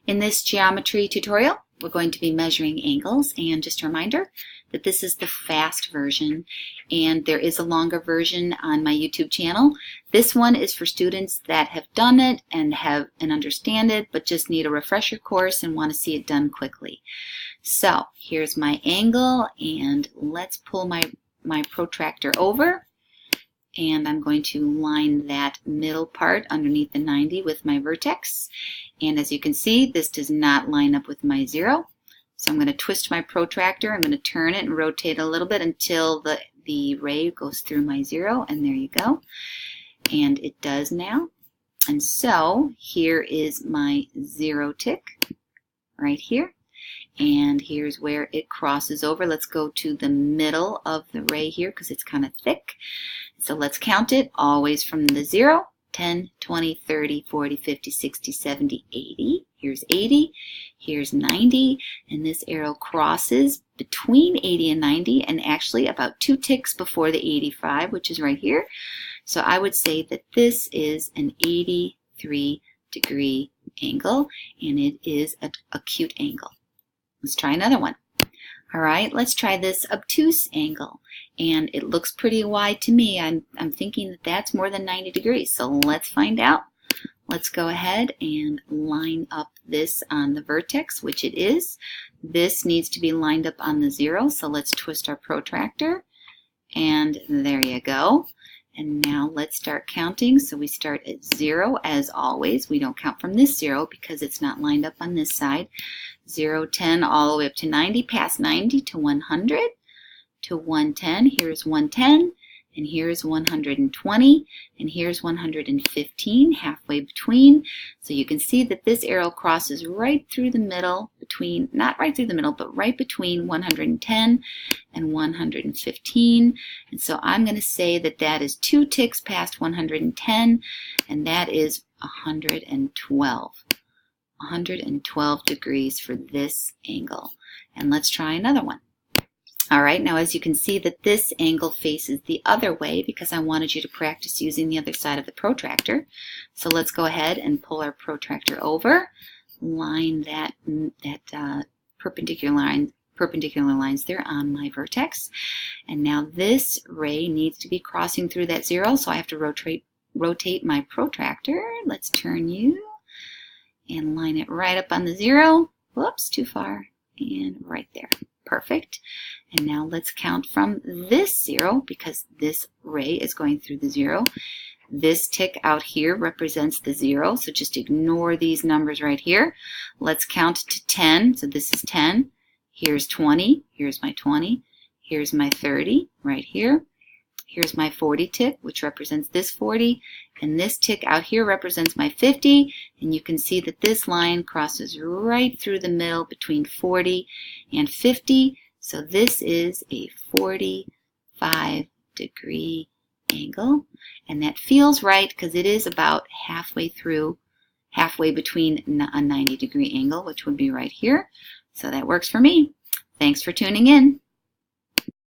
In this geometry tutorial, we're going to be measuring angles, and just a reminder that this is the fast version, and there is a longer version on my YouTube channel. This one is for students that have done it and understand it, but just need a refresher course and want to see it done quickly. So here's my angle, and let's pull my protractor over. And I'm going to line that middle part underneath the 90 with my vertex. And as you can see, this does not line up with my 0. So I'm going to twist my protractor. I'm going to turn it and rotate a little bit until the ray goes through my 0. And there you go. And it does now. And so here is my 0 tick right here. And here's where it crosses over. Let's go to the middle of the ray here because it's kind of thick. So let's count it always from the 0, 10, 20, 30, 40, 50, 60, 70, 80. Here's 80, here's 90, and this arrow crosses between 80 and 90, and actually about 2 ticks before the 85, which is right here. So I would say that this is an 83-degree angle, and it is an acute angle. Let's try another one. All right, let's try this obtuse angle, and it looks pretty wide to me. I'm thinking that that's more than 90 degrees, so let's find out. Let's go ahead and line up this on the vertex, which it is. This needs to be lined up on the 0, so let's twist our protractor, and there you go. And now let's start counting. So we start at 0 as always. We don't count from this 0 because it's not lined up on this side. 0, 10, all the way up to 90, past 90 to 100, to 110. Here's 110, and here's 120, and here's 115, halfway between. So you can see that this arrow crosses right through the middle between, not right through the middle, but right between 110 and 115. And so I'm going to say that that is 2 ticks past 110, and that is 112. 112 degrees for this angle. And let's try another one. All right, now as you can see that this angle faces the other way because I wanted you to practice using the other side of the protractor. So let's go ahead and pull our protractor over, line that perpendicular lines there on my vertex. And now this ray needs to be crossing through that 0, so I have to rotate my protractor. Let's turn you and line it right up on the 0. Whoops, too far. And right there. Perfect. And now let's count from this 0 because this ray is going through the 0. This tick out here represents the 0, so just ignore these numbers right here. Let's count to 10. So this is 10. Here's 20. Here's my 20. Here's my 30 right here. Here's my 40 tick, which represents this 40, and this tick out here represents my 50, and you can see that this line crosses right through the middle between 40 and 50, so this is a 45-degree angle, and that feels right because it is about halfway between a 90-degree angle, which would be right here, so that works for me. Thanks for tuning in.